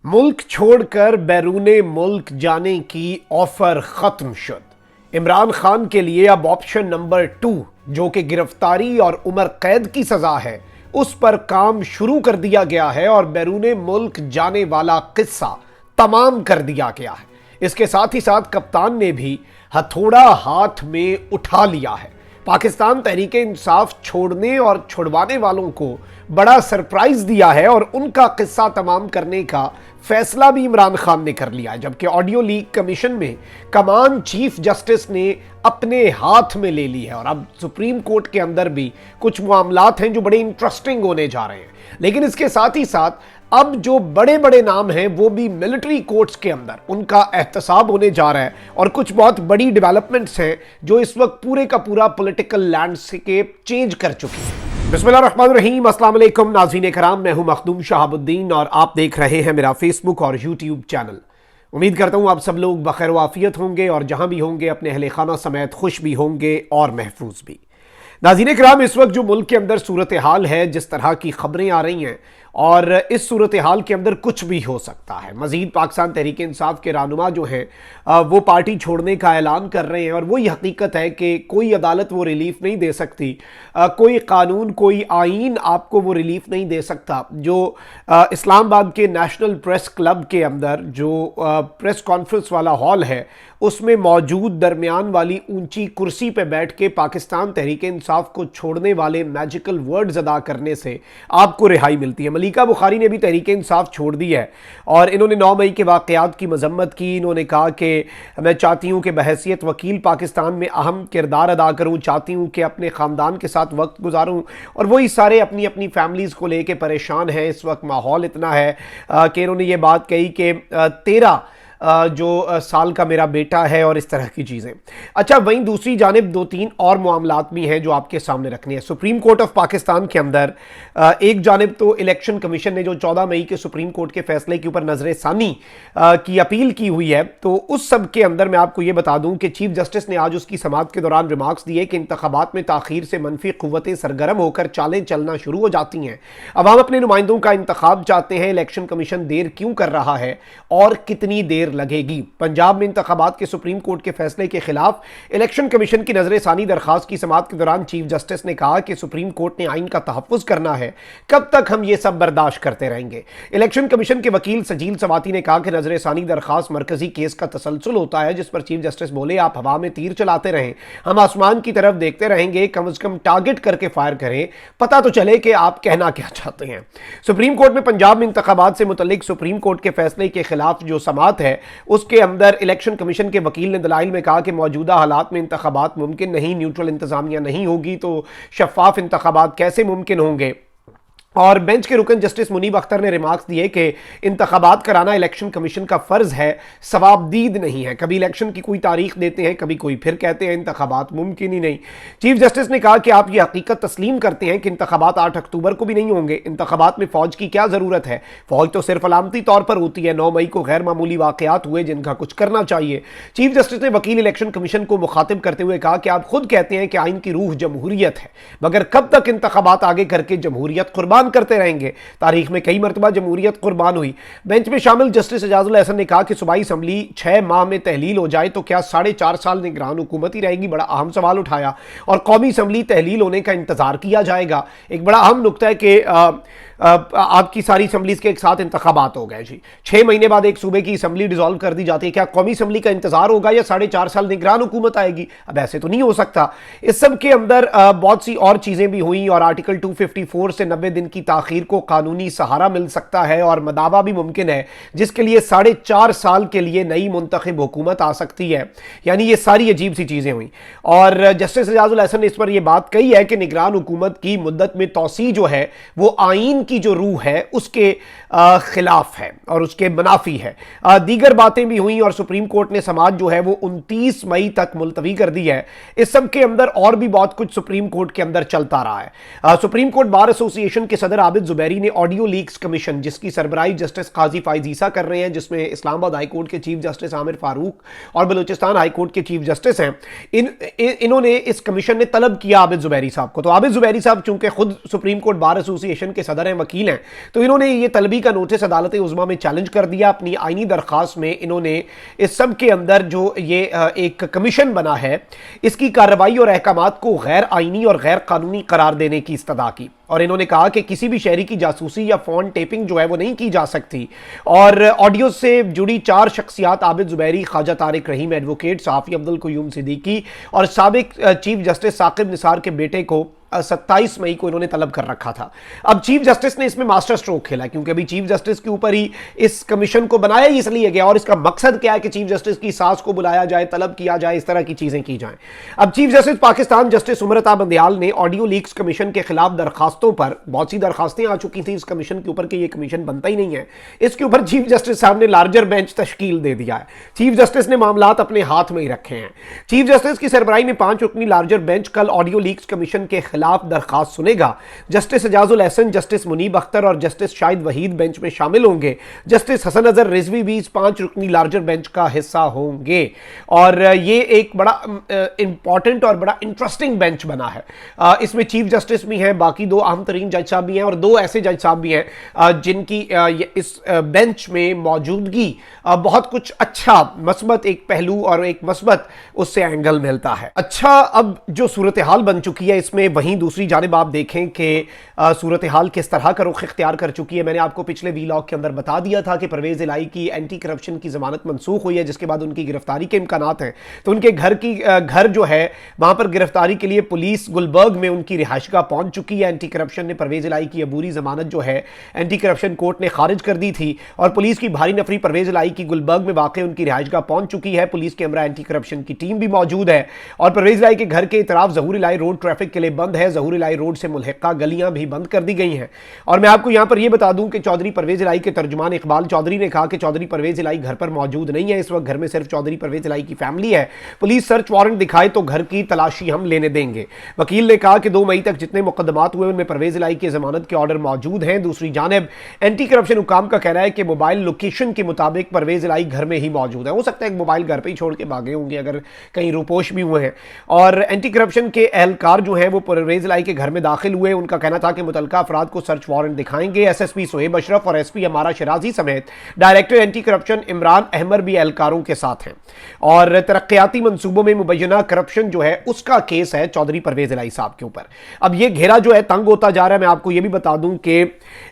मुल्क छोड़कर बैरूने मुल्क जाने की ऑफर खत्म शुद। इमरान खान के लिए अब ऑप्शन नंबर 2 जो कि गिरफ्तारी और उम्र कैद की सजा है उस पर काम शुरू कर दिया गया है और बैरूने मुल्क जाने वाला किस्सा तमाम कर दिया गया है। इसके साथ ही साथ कप्तान ने भी हथौड़ा हाथ में उठा लिया है। पाकिस्तान तहरीक इंसाफ छोड़ने और छुड़वाने वालों को बड़ा सरप्राइज दिया है और उनका किस्सा तमाम करने का फैसला भी इमरान खान ने कर लिया है, जबकि ऑडियो लीक कमीशन में कमान चीफ जस्टिस ने अपने हाथ में ले ली है। और अब सुप्रीम कोर्ट के अंदर भी कुछ मामलात हैं जो बड़े इंटरेस्टिंग होने जा रहे हैं। लेकिन इसके साथ ही साथ अब जो बड़े बड़े नाम हैं वो भी मिलिट्री कोर्ट्स के अंदर उनका एहतसाब होने जा रहा है और कुछ बहुत बड़ी डेवलपमेंट्स हैं जो इस वक्त पूरे का पूरा पॉलिटिकल लैंडस्केप चेंज कर चुकी है। बिस्मिल्लाहिर्रहमानिर्रहीम, अस्सलाम वालेकुम नाज़रीन कराम, मैं हूं मखदूम शहाबुद्दीन और आप देख रहे हैं मेरा फेसबुक और यूट्यूब चैनल। उम्मीद करता हूं आप सब लोग बखैर वाफियत होंगे और जहां भी होंगे अपने अहले खाना समेत खुश भी होंगे और महफूज भी। नाज़रीन कराम, इस वक्त जो मुल्क के अंदर सूरत हाल है, जिस तरह की खबरें आ रही हैं और इस सूरत हाल के अंदर कुछ भी हो सकता है। मज़ीद पाकिस्तान तहरीक इंसाफ के रहनुमा जो हैं वो पार्टी छोड़ने का ऐलान कर रहे हैं और वही हकीकत है कि कोई अदालत वो रिलीफ नहीं दे सकती, कोई कानून कोई आइन आपको वो रिलीफ नहीं दे सकता। जो इस्लामाबाद के नेशनल प्रेस क्लब के अंदर जो प्रेस कॉन्फ्रेंस वाला हॉल है उसमें मौजूद दरमियान वाली ऊंची कुर्सी पर बैठ के पाकिस्तान तहरीक इंसाफ को छोड़ने वाले मैजिकल वर्ड्स अदा करने से आपको रिहाई मिलती है। मलिका बुखारी ने भी तहरीक इंसाफ छोड़ दी है और इन्होंने 9 मई के वाक़यात की मजम्मत की। इन्होंने कहा कि मैं चाहती हूँ कि बहैसियत वकील पाकिस्तान में अहम किरदार अदा करूँ, चाहती हूँ कि अपने ख़ानदान के साथ वक्त गुजारूँ। और वही सारे अपनी अपनी फैमिलीज़ को लेके परेशान हैं। इस वक्त माहौल इतना है कि इन्होंने ये बात कही कि 13 जो साल का मेरा बेटा है और इस तरह की चीज़ें। अच्छा, वहीं दूसरी जानिब 2-3 और मामलात भी हैं जो आपके सामने रखने हैं। सुप्रीम कोर्ट ऑफ पाकिस्तान के अंदर एक जानिब तो इलेक्शन कमीशन ने जो 14 मई के सुप्रीम कोर्ट के फैसले के ऊपर नजर सानी की अपील की हुई है, तो उस सब के अंदर मैं आपको ये बता दूं कि चीफ जस्टिस ने आज उसकी समाअत के दौरान रिमार्क्स दिए कि इंतखाबात में ताखीर से मनफी कुव्वतें सरगर्म होकर चालें चलना शुरू हो जाती हैं। अवाम अपने नुमाइंदों का इंतखाब चाहते हैं, इलेक्शन कमीशन देर क्यों कर रहा है और कितनी देर लगेगी। पंजाब में इंतखाबात के सुप्रीम कोर्ट के फैसले के खिलाफ इलेक्शन कमीशन की नजर सानी दरखास्त की समाअत के दौरान चीफ जस्टिस ने कहा कि सुप्रीम कोर्ट ने आइन का तहफ्फुज करना है, कब तक हम ये सब बर्दाश्त करते रहेंगे। इलेक्शन कमीशन के वकील सजील सवाती ने कहा कि नजर सानी दरखास्त मरकजी केस का तसलसल होता है, जिस पर चीफ जस्टिस बोले आप हवा में तीर चलाते रहें, हम आसमान की तरफ देखते रहेंगे, कम से कम टारगेट करके फायर करें, पता तो चले कि आप कहना क्या चाहते हैं। सुप्रीम कोर्ट में पंजाब में इंतखाबात से मुतल्लिक सुप्रीम कोर्ट के फैसले के खिलाफ जो समाअत है उसके अंदर इलेक्शन कमीशन के वकील ने दलाइल में कहा कि मौजूदा हालात में इंतखाबात मुमकिन नहीं, न्यूट्रल इंतजामिया नहीं होगी तो शफाफ इंतखाबात कैसे मुमकिन होंगे। और बेंच के रुकन जस्टिस मुनीब अख्तर ने रिमार्क्स दिए कि इंतखाबात कराना इलेक्शन कमीशन का फर्ज है, सवाबदीद नहीं है। कभी इलेक्शन की कोई तारीख देते हैं, कभी कोई फिर कहते हैं इंतखाबात मुमकिन ही नहीं। चीफ जस्टिस ने कहा कि आप ये हकीकत तस्लीम करते हैं कि इंतखाबात 8 अक्टूबर को भी नहीं होंगे। इंतखाबात में फौज की क्या जरूरत है, फौज तो सिर्फ अलामती तौर पर होती है। 9 मई को गैर मामूली वाकयात हुए जिनका कुछ करना चाहिए। चीफ जस्टिस ने वकील इलेक्शन कमीशन को मुखातिब करते हुए कहा कि आप खुद कहते हैं कि आइन की रूह जमहूरियत है, मगर कब तक इंतखाबात आगे करके जमहूरियत कुर्बान करते रहेंगे। तारीख में कई मरतबा जमहूरियत कुर्बान हुई। बेंच में शामिल जस्टिस एजाजुल एहसन ने कहा कि सूबाई असम्बली 6 माह में तहलील हो जाए तो क्या 4.5 साल निगरान हुकूमत ही रहेगी। बड़ा अहम सवाल उठाया और कौमी असम्बली तहलील होने का इंतजार किया जाएगा। एक बड़ा अहम नुकता है कि आपकी सारी असम्बलीज के एक साथ इंतखाबात हो गए जी, 6 महीने बाद एक सूबे की असम्बली डिसॉल्व कर दी जाती है। क्या कौमी असम्बली का इंतजार होगा या 4.5 साल निगरान हुकूमत आएगी? अब ऐसे तो नहीं हो सकता। इस सब के अंदर बहुत सी और चीजें भी हुई और आर्टिकल 254 से 90 दिन की ताखीर को कानूनी सहारा मिल सकता है और मदावा भी मुमकिन है, जिसके लिए 4.5 साल के लिए नई मुंतखब हुकूमत आ सकती है। यानी ये सारी अजीब सी चीजें हुई और जस्टिस एजाजुल एहसन ने इस पर यह बात कही है कि निगरान हुकूमत की मुद्दत में तौसी जो है वो आइन की जो रूह है उसके खिलाफ है और उसके मुनाफी है। दीगर बातें भी हुई और सुप्रीम कोर्ट ने समाअत जो है वो 29 मई तक मुलतवी कर दी है। इस सब के अंदर और भी बहुत कुछ सुप्रीम कोर्ट के अंदर चलता रहा है। सुप्रीम कोर्ट बार एसोसिएशन के सदर आबिद जुबैरी ने ऑडियो लीक्स कमीशन, जिसकी सरबराही जस्टिस काजी फाइज ईसा कर रहे हैं, जिसमें इस्लामाबाद हाई कोर्ट के चीफ जस्टिस आमिर फारूक और बलूचिस्तान हाई कोर्ट के चीफ जस्टिस हैं, इन्होंने इस कमीशन ने तलब किया आबिद जुबैरी साहब को। तो आबिद जुबैरी साहब चूंकि खुद सुप्रीम कोर्ट बार एसोसिएशन के सदर हैं, वकील हैं, तो इन्होंने ये तलबी का नोटिस अदालत उज़्मा में चैलेंज कर दिया। अपनी आईनी दरख्वास्त में इन्होंने इस सब के अंदर जो ये एक कमीशन बना है, इसकी कार्रवाई और अहकामात को गैर आईनी और गैर कानूनी करार देने की इस्तदा की। और इन्होंने कहा कि किसी भी शहरी की जासूसी या फोन टेपिंग जो है वो नहीं की जा सकती। और ऑडियो से जुड़ी 4 शख्सियात आबिद जुबैरी, ख्वाजा तारिक रहीम एडवोकेट, सहाफ़ी अब्दुल क़य्यूम सिद्दीकी और साबिक चीफ जस्टिस साकिब निसार के बेटे को 27 मई को इन्होंने तलब कर रखा था। अब चीफ जस्टिस ने इसमें मास्टर स्ट्रोक खेला, क्योंकि अभी चीफ जस्टिस के ऊपर ही इस कमीशन को बनाया ही इसलिए गया, और इसका मकसद क्या है कि चीफ जस्टिस की सास को बुलाया जाए, तलब किया जाए, इस तरह की चीजें की जाएं। अब chief justice Pakistan justice उमरता Bandial ने ऑडियो लीक्स कमीशन के खिलाफ दरखास्तों पर, बहुत सी दरखास्तें आ चुकी थी इस कमीशन के ऊपर कि यह कमीशन बनता ही नहीं है, इसके ऊपर चीफ जस्टिस साहब ने लार्जर बेंच तश्कील दे दिया है। चीफ जस्टिस ने मामलात अपने हाथ में ही रखे हैं। चीफ जस्टिस की सरबराही में 5 रुकनी लार्जर बेंच कल ऑडियो लीक्स कमीशन के खिलाफ दरखास्त सुनेगा। जस्टिस एजाजुल एहसन, जस्टिस मुनीब अख्तर और जस्टिस शाहिद वहीद बेंच में शामिल होंगे। जस्टिस हसन अजहर रिजवी भी इस 5 रुकनी लार्जर बेंच का हिस्सा होंगे। और ये एक बड़ा इंपॉर्टेंट और बड़ा इंटरेस्टिंग बेंच बना है। इसमें चीफ जस्टिस भी हैं, बाकी 2 अहम तरीन जज साहब भी हैं, और 2 ऐसे जज साहब भी हैं जिनकी इस बेंच में मौजूदगी बहुत कुछ अच्छा मस्बत एक पहलू और एक मस्बत उससे एंगल मिलता है। अच्छा, अब जो सूरत हाल बन चुकी है इसमें, वहीं दूसरी जानिब आप देखें कि सूरत हाल किस तरह का रुख इख्तियार कर चुकी है। मैंने आपको पिछले वीलॉग के अंदर बता दिया था कि परवेज इलाही की एंटी करप्शन की जमानत मनसूख हुई है, जिसके बाद उनकी गिरफ्तारी के इम्कानात हैं। तो उनके घर जो है वहां पर गिरफ्तारी के लिए पुलिस गुलबर्ग में उनकी रिहाइशगाह पहुंच चुकी है। एंटी करप्शन ने परवेज इलाही की अबूरी जमानत जो है एंटी करप्शन कोर्ट ने खारिज कर दी थी, और पुलिस की भारी नफरी परवेज इलाही की गुलबर्ग में वाकई उनकी रिहाइशगाह पहुंच चुकी है। पुलिस के हमरा एंटी करप्शन की टीम भी मौजूद है, और परवेज इलाही के घर के इतराफ ज़हूर इलाही रोड ट्रैफिक के लिए बंद है। ज़हूर इलाही रोड से मुल्हिका गलियां भी बंद कर दी गई हैं। और मैं आपको यहां पर यह बता दूं कि चौधरी परवेज इलाही के तर्जुमान इकबाल चौधरी ने कहा कि चौधरी परवेज इलाही घर पर मौजूद नहीं है, इस वक्त घर में सिर्फ चौधरी परवेज इलाही की फैमिली है। पुलिस सर्च वारंट दिखाए तो घर की तलाशी हम लेने देंगे। वकील ने कहा कि 2 मई तक जितने मुकदमात हुए उनमें परवेज इलाही की जमानत के ऑर्डर मौजूद हैं। दूसरी जानिब एंटी करप्शन हुकाम का कहना है कि मोबाइल लोकेशन के मुताबिक परवेज इलाही घर में ही मौजूद है। हो सकता है एक मोबाइल घर पर ही छोड़ के भागे होंगे अगर कहीं रुपोश भी हुए हैं। और एंटी करप्शन के एहलकार जो है वो परवेज इलाही के घर में दाखिल हुए। उनका कहना था कि मुतलका अफराद को सर्च वारंट दिखाएंगे। एसएसपी सोहेब अशरफ और एसपी अमारा शराजी समेत director anti corruption Imran Ahmad भी एहलकारों के साथ हैं। और तरक्याती मंसूबों में मुबैना करप्शन जो है उसका केस है चौधरी परवेज इलाही साहब के ऊपर। अब ये घेरा जो है तंग होता जा रहा है। मैं आपको ये भी बता दूं कि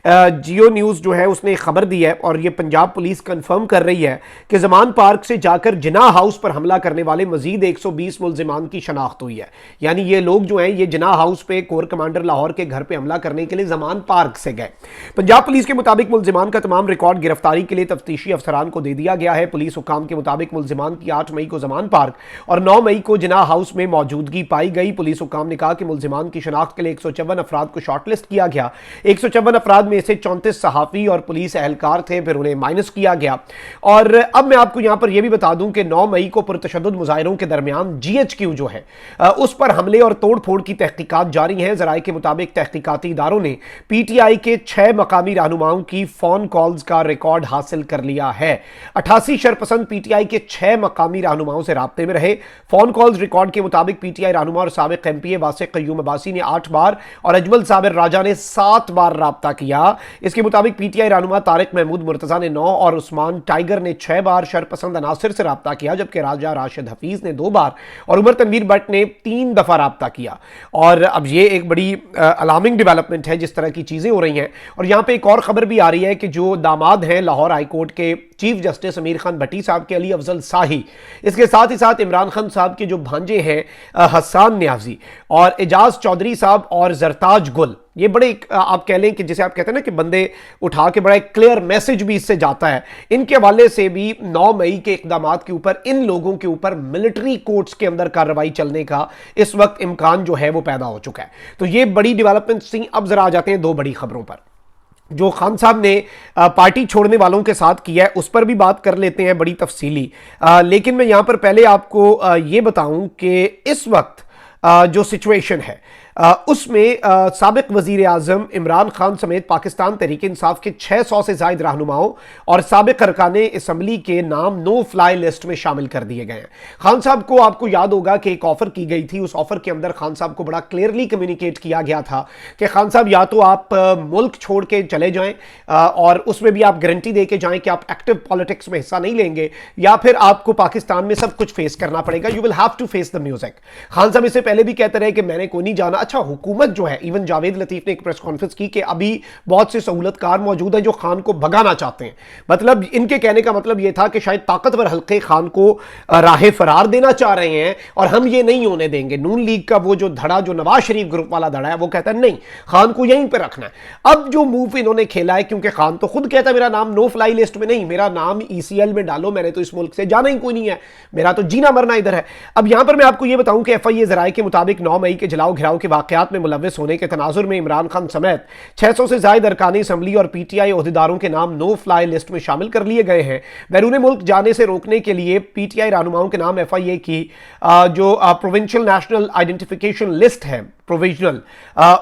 जियो न्यूज जो है उसने खबर दी है, और ये पंजाब पुलिस कंफर्म कर रही है कि जमान पार्क से जाकर जिना हाउस पर हमला करने वाले मजीद 120 मुल्जिमान की शनाख्त हुई है। यानी ये लोग जो हैं ये जिना हाउस पे कोर कमांडर लाहौर के घर पे हमला करने के लिए जमान पार्क से गए। पंजाब पुलिस के मुताबिक मुल्जिमान का तमाम रिकॉर्ड गिरफ्तारी के लिए तफ्तीशी अफसरान को दे दिया गया है। पुलिस हुकाम के मुताबिक मुल्जिमान की 8 मई को जमान पार्क और 9 मई को जिना हाउस में मौजूदगी पाई गई। पुलिस हुकाम ने कहा कि मुल्जिमान की शनाख्त के लिए 154 अफराद को शॉर्टलिस्ट किया गया। 154 अफराद में से 34 सहाफी और पुलिस एहलकार थे, फिर उन्हें माइनस किया गया। और अब मैं आपको यहां पर यह भी बता दूं कि 9 मई को पुरतशद्दुद मुजाहिरों के दरमियान GHQ जो है उस पर हमले और तोड़ फोड़ की तहकीकात जारी हैं। जराये के मुताबिक तहकीकाती इदारों ने PTI के 6 मकामी रहनुमाओं की फोन कॉल्स का रिकॉर्ड हासिल कर लिया है। 88 शरपसंद PTI के 6 मकामी रहनुमाओं से राब्ते में रहे। फोन कॉल्स रिकॉर्ड के मुताबिक PTI रहनुमा और साबिक MPA वासिक क़य्यूम अब्बासी ने 8 बार और अजमल साबिर राजा ने 7 बार राब्ता किया। इसके मुताबिक PTI रहनुमा तारिक महमूद मुर्तजा ने 9 और उस्मान टाइगर ने 6 बार शरपसंद अनासिर से राब्ता किया, जबकि राजा राशिद हफीज ने 2 बार और उमर तनवीर भट्ट ने 3 दफा राब्ता किया। और अब ये एक बड़ी अलार्मिंग डेवलपमेंट है जिस तरह की चीजें हो रही हैं। और यहां पे एक और खबर भी आ रही है कि जो दामाद हैं लाहौर हाई कोर्ट के चीफ जस्टिस अमीर खान भट्टी साहब के अली अफजल शाही, इसके साथ ही साथ इमरान खान साहब के जो भांजे हैं हसन न्याजी और एजाज चौधरी साहब और जरताज गुल, ये बड़े आप कह लें कि जिसे आप कहते हैं ना कि बंदे उठा के बड़ा एक क्लियर मैसेज भी इससे जाता है। इनके हवाले से भी 9 मई के इकदामात के ऊपर इन लोगों के ऊपर मिलिट्री कोर्ट्स के अंदर कार्रवाई चलने का इस वक्त इम्कान जो है वो पैदा हो चुका है। तो ये बड़ी डेवलपमेंट थी। अब जरा आ जाते हैं 2 बड़ी खबरों पर। जो खान साहब ने पार्टी छोड़ने वालों के साथ किया है उस पर भी बात कर लेते हैं बड़ी तफसीली। लेकिन मैं यहां पर पहले आपको ये बताऊं कि इस वक्त जो सिचुएशन है उसमें साबिक वजीर आजम इमरान खान समेत पाकिस्तान तहरीक इंसाफ के 600 से ज्यादा रहनुमाओं और साबिक अरकाने असम्बली के नाम नो फ्लाई लिस्ट में शामिल कर दिए गए हैं। खान साहब को, आपको याद होगा कि एक ऑफर की गई थी, उस ऑफर के अंदर खान साहब को बड़ा क्लियरली कम्युनिकेट किया गया था कि खान साहब या तो आप मुल्क छोड़ के चले जाएं और उसमें भी आप गारंटी दे के जाएं कि आप एक्टिव पॉलिटिक्स में हिस्सा नहीं लेंगे, या फिर आपको पाकिस्तान में सब कुछ फेस करना पड़ेगा, you will have to face the music. Khan Sahab इससे पहले भी कहते रहे कि मैंने कोई नहीं जाना। अच्छा, हुकूमत जो है, इवन जावेद लतीफ ने एक प्रेस कॉन्फ्रेंस की कि अभी बहुत से सहूलतकार मौजूद हैं जो खान को भगाना चाहते हैं। मतलब इनके कहने का मतलब यह था कि शायद ताकतवर हल्के खान को राह फरार देना चाह रहे हैं और हम ये नहीं होने देंगे। नून लीग का वो जो धड़ा, जो नवाज शरीफ ग्रुप वाला धड़ा है, वो कहता है नहीं, खान को यहीं पे रखना है। अब जो मूव इन्होंने खेला है, क्योंकि खान तो खुद कहता है मेरा नाम नो फ्लाई लिस्ट में नहीं, मेरा नाम ECL में डालो, मैंने तो इस मुल्क से जाना ही कोई नहीं है, मेरा तो जीना मरना इधर है। अब यहां पर मैं आपको यह बताऊं कि FIA जराये के मुताबिक 9 मई के जलाओ घिराव के वाकयात में मुलव्विस होने के तनाजुर में इमरान खान समेत 600 से ज्यादा अरकानी असम्बली और PTI ओहदेदारों के नाम नो फ्लाई लिस्ट में शामिल कर लिए गए हैं। बैरून मुल्क जाने से रोकने के लिए PTI रहनुमाओं के नाम FIA की जो प्रोविंशियल नेशनल आइडेंटिफिकेशन लिस्ट है, प्रोविजनल,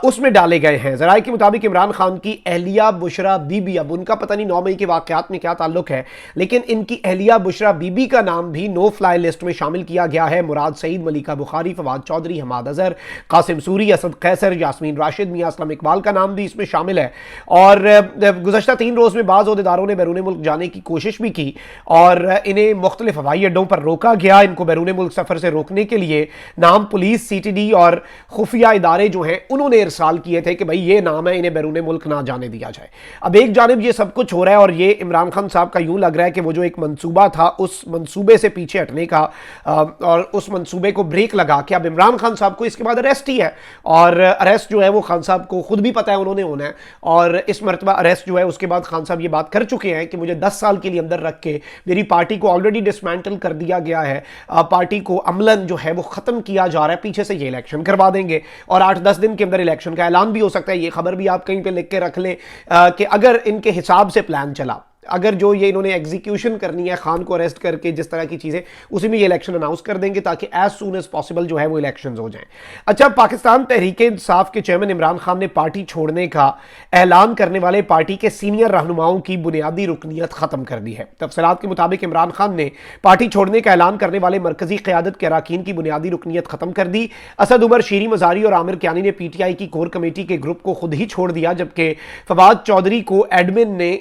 उसमें डाले गए हैं। जराये के मुताबिक इमरान खान की अहलिया बुशरा बीबी, अब उनका पता नहीं 9 मई के वाकयात में क्या ताल्लुक है, लेकिन इनकी अहलिया बुशरा बीबी का नाम भी नो फ्लाई लिस्ट में शामिल किया गया है। मुराद सईद, मलिका बुखारी, फवाद चौधरी, हमाद अजहर, कासिम सूरी, असद कैसर, यास्मीन राशिद, मियां असलम इकबाल का नाम भी इसमें शामिल है। और गुज़श्ता 3 रोज में बाज़ ओहदेदारों ने बैरून मुल्क जाने की कोशिश भी की और इन्हें मुख्तलिफ हवाई अड्डों पर रोका गया। इनको बैरून मुल्क सफर से रोकने के लिए नाम पुलिस, CTD और खुफिया इदारे जो हैं उन्होंने इरसाल किए थे कि भाई ये नाम है, इन्हें बैरून मुल्क ना जाने दिया जाए। अब एक जानिब ये सब कुछ हो रहा है और ये इमरान खान साहब का यूं लग रहा है कि वो जो एक मंसूबा था, उस मंसूबे से पीछे हटने का और उस मंसूबे को ब्रेक लगा के अब इमरान खान साहब को इसके बाद अरेस्ट ही है। और अरेस्ट जो है वो खान साहब को खुद भी पता है उन्होंने होना है, और इस मरतबा अरेस्ट जो है उसके बाद खान साहब ये बात कर चुके हैं कि मुझे 10 साल के लिए अंदर रख के मेरी पार्टी को ऑलरेडी डिसमेंटल कर दिया गया है, पार्टी को अमलन जो है वो खत्म किया जा रहा है, पीछे से ये इलेक्शन करवा देंगे और 8-10 दिन के अंदर इलेक्शन का ऐलान भी हो सकता है। ये खबर भी आप कहीं पे लिख के रख लें कि अगर इनके हिसाब से प्लान चला, अगर जो ये इन्होंने एग्जीक्यूशन करनी है खान को अरेस्ट करके, जिस तरह की चीजें, उसी में ये इलेक्शन अनाउंस कर देंगे ताकि एज सून एज पॉसिबल जो है वो इलेक्शन हो जाएं। अच्छा, पाकिस्तान तहरीक इंसाफ के चेयरमैन इमरान खान ने पार्टी छोड़ने का ऐलान करने वाले पार्टी के सीनियर रहनुमाओं की बुनियादी रुकनीत खत्म कर दी है। तफसीलात के मुताबिक इमरान खान ने पार्टी छोड़ने का ऐलान करने वाले मरकजी क़यादत के अरकान की बुनियादी रुकनीत खत्म कर दी। असद उमर, शीरी मजारी और आमिर कियानी ने PTI की कोर कमेटी के ग्रुप को खुद ही छोड़ दिया, जबकि फवाद चौधरी को एडमिन ने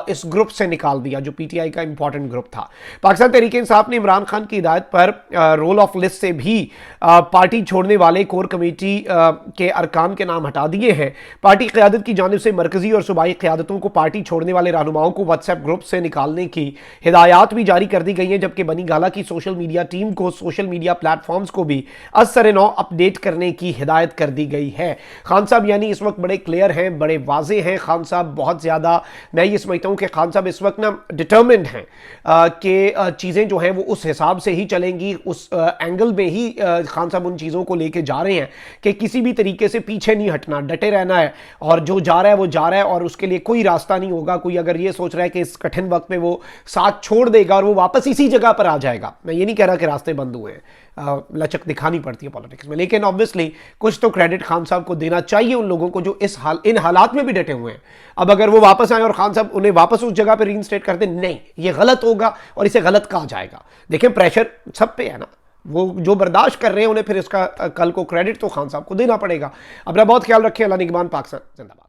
इस ग्रुप से निकाल दिया जो PTI का इंपॉर्टेंट ग्रुप था। पाकिस्तान तहरीक इंसाफ ने इमरान खान की हिदायत पर रोल ऑफ लिस्ट से भी पार्टी छोड़ने वाले कोर कमेटी के अरकान के नाम हटा दिए हैं। पार्टी क़यादत की जानिब से मरकजी और सूबाई क़यादतों को पार्टी छोड़ने वाले रहनुमाओं को व्हाट्सएप ग्रुप से निकालने की हिदायत भी जारी कर दी गई हैं, जबकि बनी गाला की सोशल मीडिया टीम को सोशल मीडिया प्लेटफॉर्म्स को भी असर-ए-नौ अपडेट करने की हिदायत कर दी गई है। खान साहब यानी इस वक्त बड़े क्लियर हैं, बड़े वाजे हैं। खान साहब बहुत ज़्यादा, मैं ये समझता हूँ कि खान साहब इस वक्त ना डिटर्मिन्ड हैं कि चीज़ें जो हैं वो उस हिसाब से ही चलेंगी, उस एंगल में ही खान साहब उन चीज़ों को लेके जा रहे हैं कि किसी भी तरीके से पीछे नहीं हटना, डटे रहना है और जो जा रहा है वो जा रहा है और उसके लिए कोई रास्ता नहीं होगा। कोई अगर ये सोच रहा है कि इस कठिन वक्त में वो साथ छोड़ देगा और वो वापस इसी जगह पर आ जाएगा, मैं ये नहीं कह रहा कि रास्ते बंद हुए हैं, लचक दिखानी पड़ती है पॉलिटिक्स में, लेकिन ऑब्वियसली कुछ तो क्रेडिट खान साहब को देना चाहिए उन लोगों को जो इन हालात में भी डटे हुए हैं। अब अगर वो वापस आए और खान साहब उन्हें वापस उस जगह पर रीइंस्टेट कर दे, नहीं, ये गलत होगा और इसे गलत कहा जाएगा। देखें, प्रेशर सब पे है ना, वो जो बर्दाश्त कर रहे हैं उन्हें फिर इसका कल को क्रेडिट तो खान साहब को देना पड़ेगा। अपना बहुत ख्याल रखें। अल्लाह निगहबान। पाकिस्तान जिंदाबाद।